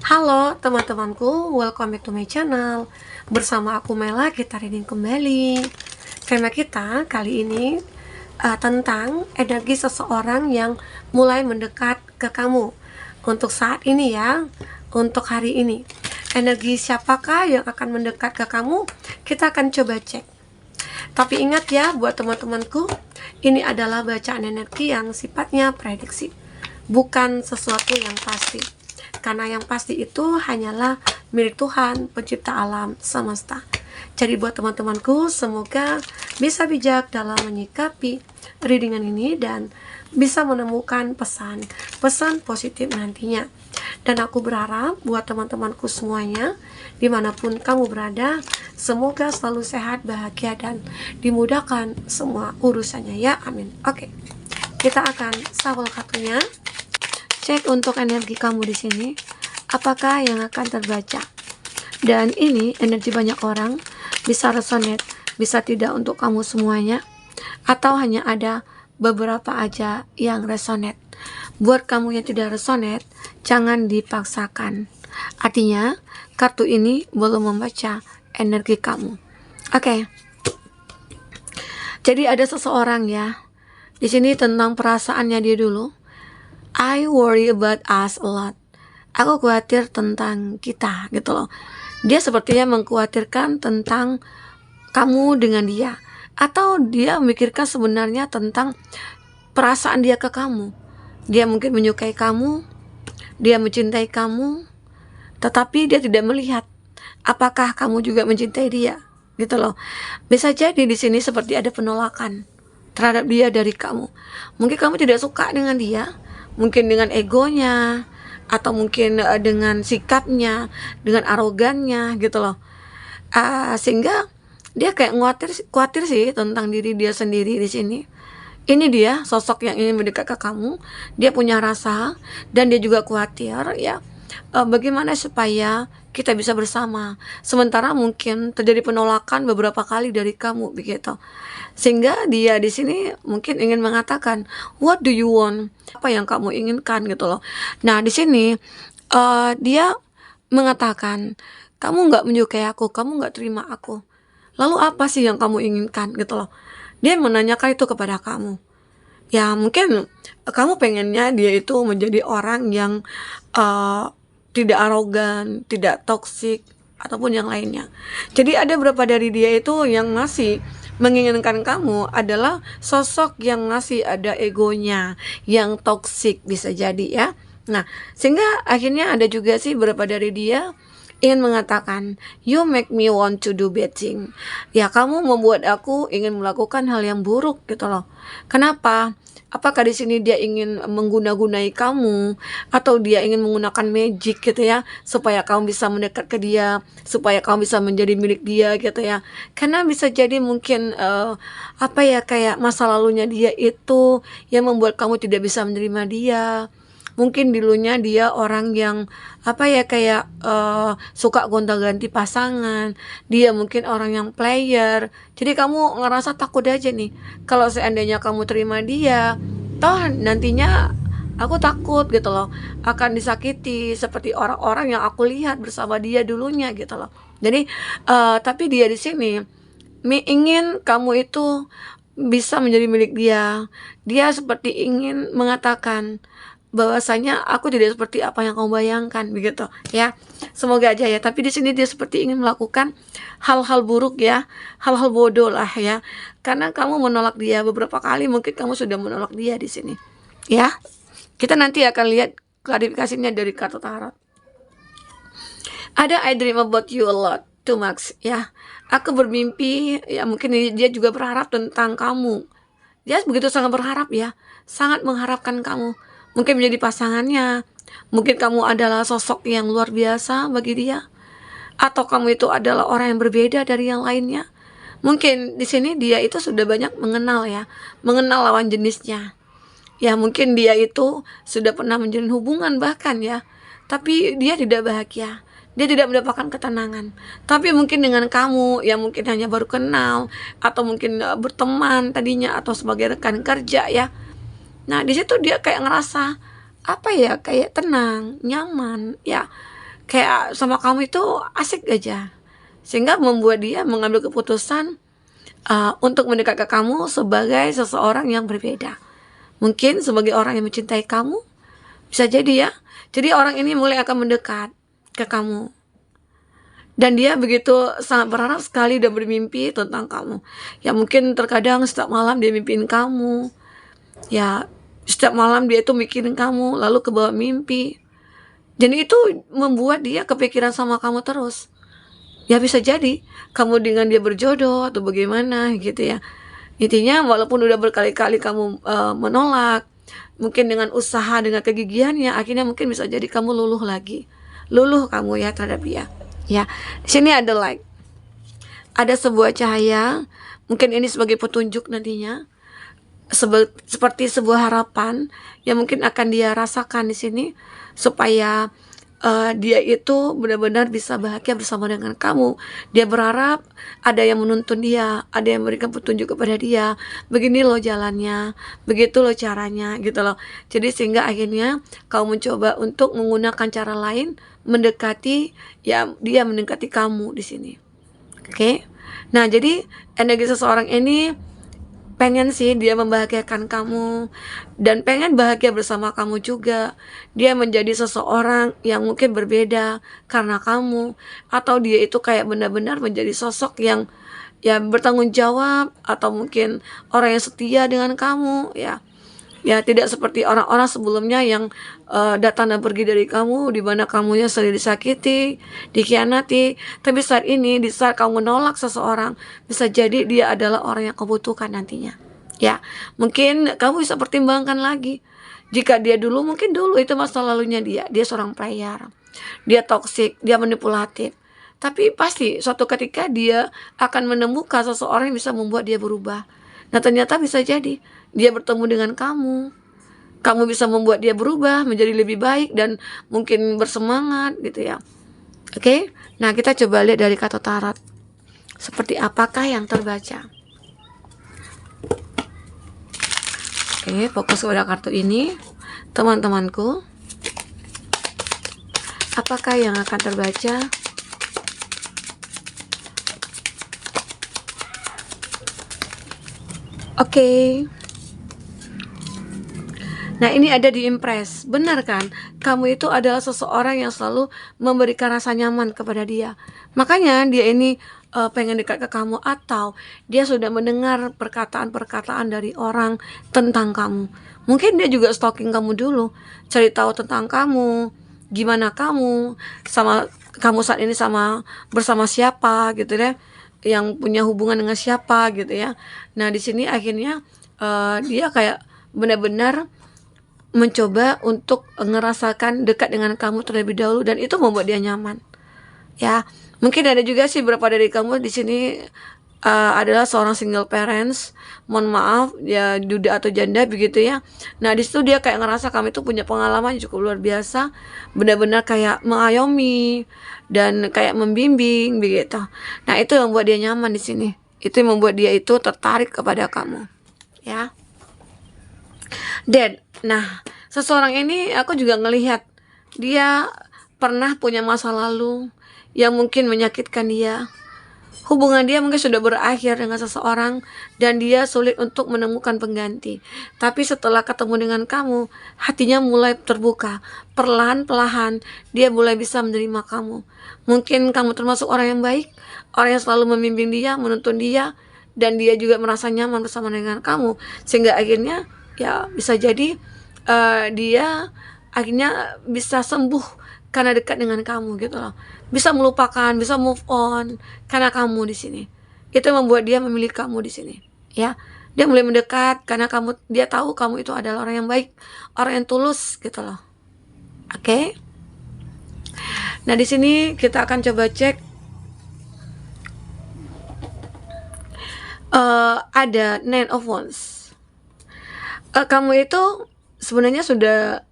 Halo teman-temanku, welcome back to my channel. Bersama aku Mela, kita reading kembali. Tema kita kali ini tentang energi seseorang yang mulai mendekat ke kamu. Untuk saat ini ya, untuk hari ini. Energi siapakah yang akan mendekat ke kamu? Kita akan coba cek. Tapi ingat ya, buat teman-temanku, ini adalah bacaan energi yang sifatnya prediksi, bukan sesuatu yang pasti. Karena yang pasti itu hanyalah milik Tuhan, pencipta alam semesta. Jadi buat teman-temanku, semoga bisa bijak dalam menyikapi readingan ini dan bisa menemukan pesan positif nantinya. Dan aku berharap buat teman-temanku semuanya, dimanapun kamu berada, semoga selalu sehat, bahagia, dan dimudahkan semua urusannya ya, amin. Oke, kita akan shuffle kartunya. Cek untuk energi kamu di sini, apakah yang akan terbaca. Dan ini energi banyak orang, bisa resonate, bisa tidak untuk kamu semuanya, atau hanya ada beberapa aja yang resonate. Buat kamu yang tidak resonate, jangan dipaksakan. Artinya, kartu ini belum membaca energi kamu. Oke. Jadi ada seseorang ya, di sini tentang perasaannya dia dulu. I worry about us a lot. Aku khawatir tentang kita gitu loh. Dia sepertinya mengkhawatirkan tentang kamu dengan dia, atau dia memikirkan sebenarnya tentang perasaan dia ke kamu. Dia mungkin menyukai kamu, dia mencintai kamu, tetapi dia tidak melihat apakah kamu juga mencintai dia gitu loh. Bisa jadi di sini seperti ada penolakan terhadap dia dari kamu. Mungkin kamu tidak suka dengan dia, mungkin dengan egonya, atau mungkin dengan sikapnya, dengan arogannya gitu loh. Sehingga dia kayak khawatir sih tentang diri dia sendiri di sini. Ini dia sosok yang ingin mendekat ke kamu. Dia punya rasa dan dia juga khawatir ya. Bagaimana supaya kita bisa bersama, sementara mungkin terjadi penolakan beberapa kali dari kamu begitu. Sehingga dia di sini mungkin ingin mengatakan, what do you want? Apa yang kamu inginkan gitu loh. Nah di sini dia mengatakan, kamu nggak menyukai aku, kamu nggak terima aku. Lalu apa sih yang kamu inginkan gitu loh. Dia menanyakan itu kepada kamu. Ya mungkin kamu pengennya dia itu menjadi orang yang tidak arogan, tidak toksik, ataupun yang lainnya. Jadi ada beberapa dari dia itu yang masih menginginkan kamu adalah sosok yang masih ada egonya, yang toksik bisa jadi ya. Nah, sehingga akhirnya ada juga sih beberapa dari dia ingin mengatakan, you make me want to do bad thing. Ya, kamu membuat aku ingin melakukan hal yang buruk gitu loh. Kenapa? Apakah di sini dia ingin mengguna-gunai kamu, atau dia ingin menggunakan magic gitu ya, supaya kamu bisa mendekat ke dia, supaya kamu bisa menjadi milik dia gitu ya. Karena bisa jadi mungkin kayak masa lalunya dia itu yang membuat kamu tidak bisa menerima dia. Mungkin dulunya dia orang yang suka gonta-ganti pasangan. Dia mungkin orang yang player. Jadi kamu ngerasa takut aja nih, kalau seandainya kamu terima dia, toh nantinya aku takut gitu loh, akan disakiti seperti orang-orang yang aku lihat bersama dia dulunya gitu loh. Jadi tapi dia di sini ingin kamu itu bisa menjadi milik dia. Dia seperti ingin mengatakan bahwasanya aku tidak seperti apa yang kamu bayangkan begitu ya. Semoga aja ya. Tapi di sini dia seperti ingin melakukan hal-hal buruk ya, hal-hal bodoh lah ya. Karena kamu menolak dia beberapa kali, mungkin kamu sudah menolak dia di sini. Ya. Kita nanti akan lihat klarifikasinya dari kartu tarot. Ada I dream about you a lot, too much ya. Aku bermimpi ya, mungkin dia juga berharap tentang kamu. Dia begitu sangat berharap ya, sangat mengharapkan kamu. Mungkin menjadi pasangannya, mungkin kamu adalah sosok yang luar biasa bagi dia, atau kamu itu adalah orang yang berbeda dari yang lainnya. Mungkin di sini dia itu sudah banyak mengenal lawan jenisnya. Ya mungkin dia itu sudah pernah menjalin hubungan bahkan ya, tapi dia tidak bahagia. Dia tidak mendapatkan ketenangan. Tapi mungkin dengan kamu yang mungkin hanya baru kenal, atau mungkin berteman tadinya, atau sebagai rekan kerja ya. Nah di situ dia kayak ngerasa kayak tenang, nyaman ya. kayak sama kamu itu asik aja, sehingga membuat dia mengambil keputusan untuk mendekat ke kamu sebagai seseorang yang berbeda. Mungkin sebagai orang yang mencintai kamu, bisa jadi ya. Jadi orang ini mulai akan mendekat ke kamu. Dan dia begitu sangat berharap sekali dan bermimpi tentang kamu. Ya mungkin terkadang setiap malam dia mimpiin kamu. Ya setiap malam dia itu mikirin kamu, lalu kebawa mimpi. Dan itu membuat dia kepikiran sama kamu terus. Ya bisa jadi kamu dengan dia berjodoh atau bagaimana gitu ya. Intinya walaupun udah berkali-kali kamu menolak, mungkin dengan usaha, dengan kegigihannya, akhirnya mungkin bisa jadi kamu luluh lagi. Luluh kamu ya terhadap dia. Ya, di sini ada light. Ada sebuah cahaya, mungkin ini sebagai petunjuk nantinya, seperti sebuah harapan yang mungkin akan dia rasakan di sini supaya dia itu benar-benar bisa bahagia bersama dengan kamu. Dia berharap ada yang menuntun dia, ada yang memberikan petunjuk kepada dia. Begini loh jalannya, begitu loh caranya, gitu loh. Jadi sehingga akhirnya kau mencoba untuk menggunakan cara lain mendekati, ya dia mendekati kamu di sini. Oke. Nah, jadi energi seseorang ini pengen sih dia membahagiakan kamu dan pengen bahagia bersama kamu juga. Dia menjadi seseorang yang mungkin berbeda karena kamu, atau dia itu kayak benar-benar menjadi sosok yang bertanggung jawab, atau mungkin orang yang setia dengan kamu ya. Ya tidak seperti orang-orang sebelumnya yang datang dan pergi dari kamu, di mana kamunya sering disakiti, dikhianati. Tapi saat ini, di saat kamu menolak seseorang, bisa jadi dia adalah orang yang kau butuhkan nantinya. Ya, mungkin kamu bisa pertimbangkan lagi. Jika dia mungkin dulu itu masa lalunya dia seorang player, dia toksik, dia manipulatif. Tapi pasti suatu ketika dia akan menemukan seseorang yang bisa membuat dia berubah. Nah ternyata bisa jadi dia bertemu dengan kamu. Kamu bisa membuat dia berubah menjadi lebih baik dan mungkin bersemangat gitu ya. Oke, nah kita coba lihat dari kartu tarot. Seperti apakah yang terbaca? Oke, fokus pada kartu ini, teman-temanku. Apakah yang akan terbaca? Oke. Nah ini ada di Impress, benar kan? Kamu itu adalah seseorang yang selalu memberikan rasa nyaman kepada dia. Makanya dia ini pengen dekat ke kamu, atau dia sudah mendengar perkataan-perkataan dari orang tentang kamu. Mungkin dia juga stalking kamu dulu, cari tahu tentang kamu, gimana kamu, sama kamu saat ini bersama siapa gitu deh, yang punya hubungan dengan siapa gitu ya. Nah di sini akhirnya dia kayak benar-benar mencoba untuk ngerasakan dekat dengan kamu terlebih dahulu, dan itu membuat dia nyaman. Ya, mungkin ada juga sih beberapa dari kamu di sini adalah seorang single parents. Mohon maaf ya, duda atau janda begitu ya. Nah, di situ dia kayak ngerasa kamu itu punya pengalaman yang cukup luar biasa, benar-benar kayak mengayomi dan kayak membimbing begitu. Nah, itu yang membuat dia nyaman di sini. Itu yang membuat dia itu tertarik kepada kamu. Ya. Dan, nah, seseorang ini aku juga ngelihat dia pernah punya masa lalu yang mungkin menyakitkan dia. Hubungan dia mungkin sudah berakhir dengan seseorang dan dia sulit untuk menemukan pengganti. Tapi setelah ketemu dengan kamu, hatinya mulai terbuka. Perlahan-lahan dia mulai bisa menerima kamu. Mungkin kamu termasuk orang yang baik, orang yang selalu membimbing dia, menuntun dia, dan dia juga merasa nyaman bersama dengan kamu. Sehingga akhirnya ya bisa jadi dia akhirnya bisa sembuh karena dekat dengan kamu gitu loh. Bisa melupakan, bisa move on karena kamu di sini. Itu membuat dia memilih kamu di sini, ya. Dia mulai mendekat karena dia tahu kamu itu adalah orang yang baik, orang yang tulus gitu loh. Oke. Nah, di sini kita akan coba cek ada Nine of Wands. Kamu itu sebenarnya sudah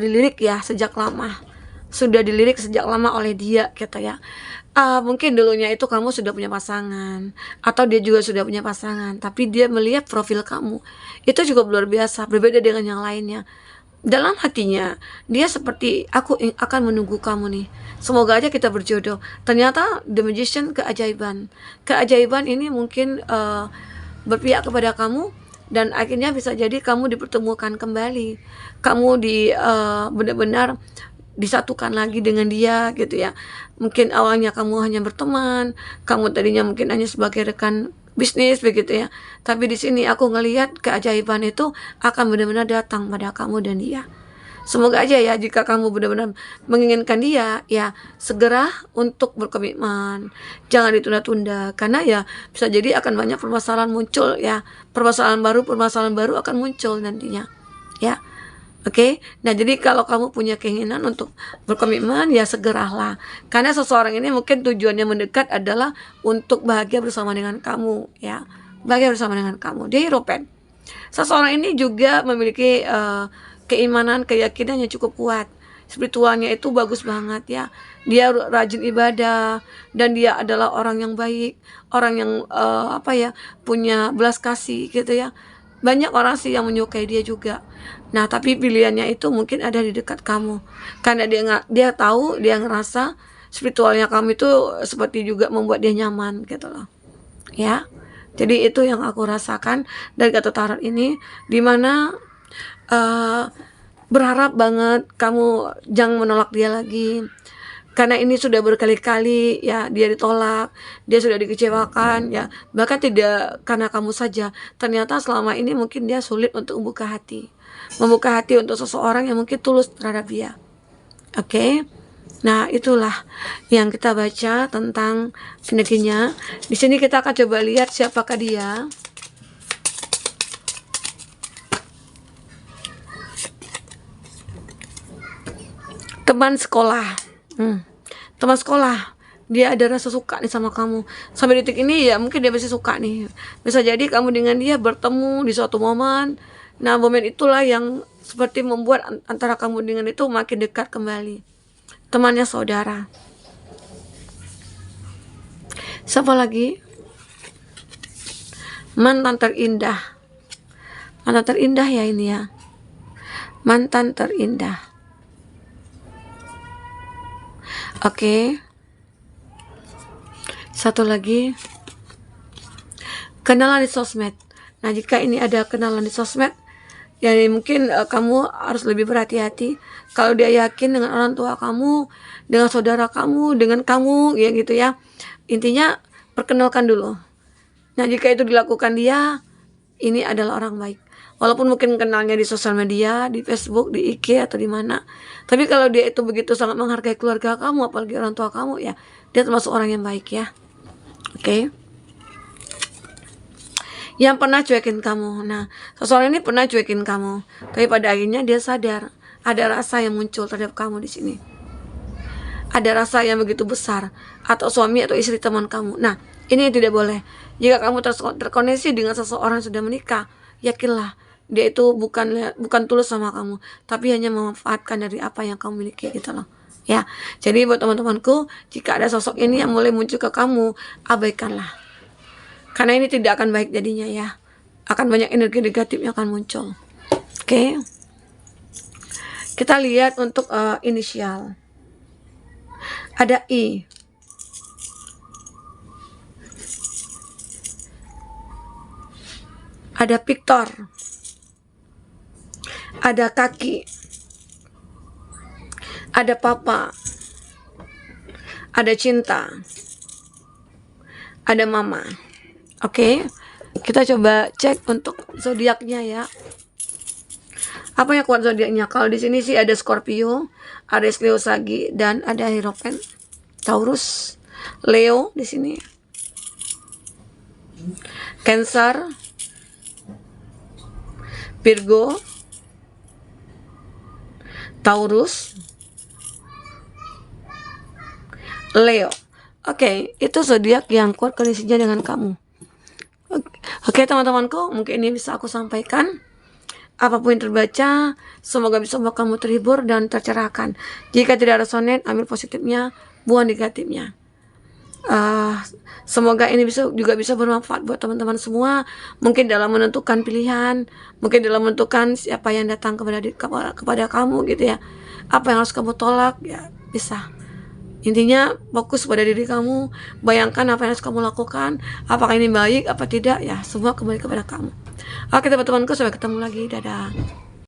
dilirik ya sejak lama. Sudah dilirik sejak lama oleh dia gitu ya. Mungkin dulunya itu kamu sudah punya pasangan, atau dia juga sudah punya pasangan, tapi dia melihat profil kamu itu cukup luar biasa, berbeda dengan yang lainnya. dalam hatinya dia seperti, aku akan menunggu kamu nih, semoga aja kita berjodoh. Ternyata the magician, keajaiban ini mungkin berpihak kepada kamu, dan akhirnya bisa jadi kamu dipertemukan kembali, kamu benar-benar disatukan lagi dengan dia gitu ya. Mungkin awalnya kamu hanya berteman, kamu tadinya mungkin hanya sebagai rekan bisnis begitu ya. Tapi di sini aku ngelihat keajaiban itu akan benar-benar datang pada kamu dan dia. Semoga aja ya, jika kamu benar-benar menginginkan dia, ya segera untuk berkomitmen. Jangan ditunda-tunda, karena ya bisa jadi akan banyak permasalahan muncul ya. Permasalahan baru akan muncul nantinya. Ya. Oke. Nah, jadi kalau kamu punya keinginan untuk berkomitmen, ya segeralah. Karena seseorang ini mungkin tujuannya mendekat adalah untuk bahagia bersama dengan kamu, ya. Bahagia bersama dengan kamu. Dia Hierophant. Seseorang ini juga memiliki keimanan, keyakinan yang cukup kuat. Spiritualnya itu bagus banget ya. Dia rajin ibadah dan dia adalah orang yang baik, orang yang punya belas kasih gitu ya. Banyak orang sih yang menyukai dia juga. Nah, tapi pilihannya itu mungkin ada di dekat kamu. Karena dia tahu, dia ngerasa spiritualnya kamu itu seperti juga membuat dia nyaman gitu loh. Ya. Jadi itu yang aku rasakan dari kartu tarot ini, dimana berharap banget kamu jangan menolak dia lagi, karena ini sudah berkali-kali ya dia ditolak, dia sudah dikecewakan ya, bahkan tidak karena kamu saja, ternyata selama ini mungkin dia sulit untuk membuka hati untuk seseorang yang mungkin tulus terhadap dia. Oke. Nah, itulah yang kita baca tentang energinya. Di sini kita akan coba lihat siapakah dia. Teman sekolah. Teman sekolah. Dia ada rasa suka nih sama kamu. Sampai detik ini ya mungkin dia masih suka nih. Bisa jadi kamu dengan dia bertemu di suatu momen. Nah, momen itulah yang seperti membuat antara kamu dengan itu makin dekat kembali. Temannya saudara. Siapa lagi? Mantan terindah. Mantan terindah ya ini ya. Mantan terindah. Oke. Satu lagi. Kenalan di sosmed. Nah, jika ini ada kenalan di sosmed, ya mungkin kamu harus lebih berhati-hati. Kalau dia yakin dengan orang tua kamu, dengan saudara kamu, dengan kamu, ya gitu ya. Intinya perkenalkan dulu. Nah, jika itu dilakukan dia, ini adalah orang baik. Walaupun mungkin kenalnya di sosial media, di Facebook, di IG atau di mana. Tapi kalau dia itu begitu sangat menghargai keluarga kamu, apalagi orang tua kamu, ya dia termasuk orang yang baik ya. Oke. Yang pernah cuekin kamu. Nah, seseorang ini pernah cuekin kamu, tapi pada akhirnya dia sadar ada rasa yang muncul terhadap kamu di sini. Ada rasa yang begitu besar, atau suami atau istri teman kamu. Nah, ini yang tidak boleh. Jika kamu terkoneksi dengan seseorang yang sudah menikah, yakinlah dia itu bukan tulus sama kamu, tapi hanya memanfaatkan dari apa yang kamu miliki gitu loh. Ya, jadi buat teman-temanku, jika ada sosok ini yang mulai muncul ke kamu, abaikanlah. Karena ini tidak akan baik jadinya ya. Akan banyak energi negatif yang akan muncul. Oke. Kita lihat untuk inisial. Ada I. Ada Victor. Ada kaki. Ada papa. Ada cinta. Ada mama. Oke. Kita coba cek untuk zodiaknya ya. Apa yang kuat zodiaknya? Kalau di sini sih ada Scorpio, Aries, Leo, Sagi, dan ada Hierophant, Taurus, Leo di sini. Cancer, Virgo, Taurus, Leo. Oke, itu zodiak yang kuat kondisinya dengan kamu. Oke, teman-temanku, mungkin ini bisa aku sampaikan. Apapun yang terbaca, semoga bisa membuat kamu terhibur dan tercerahkan. Jika tidak resonate, ambil positifnya, buang negatifnya. Eh, semoga ini juga bisa bermanfaat buat teman-teman semua. Mungkin dalam menentukan pilihan, mungkin dalam menentukan siapa yang datang kepada kamu gitu ya. Apa yang harus kamu tolak ya bisa. Intinya fokus pada diri kamu, bayangkan apa yang harus kamu lakukan, apakah ini baik apa tidak ya, semua kembali kepada kamu. Oke teman-temanku, sampai ketemu lagi, dadah.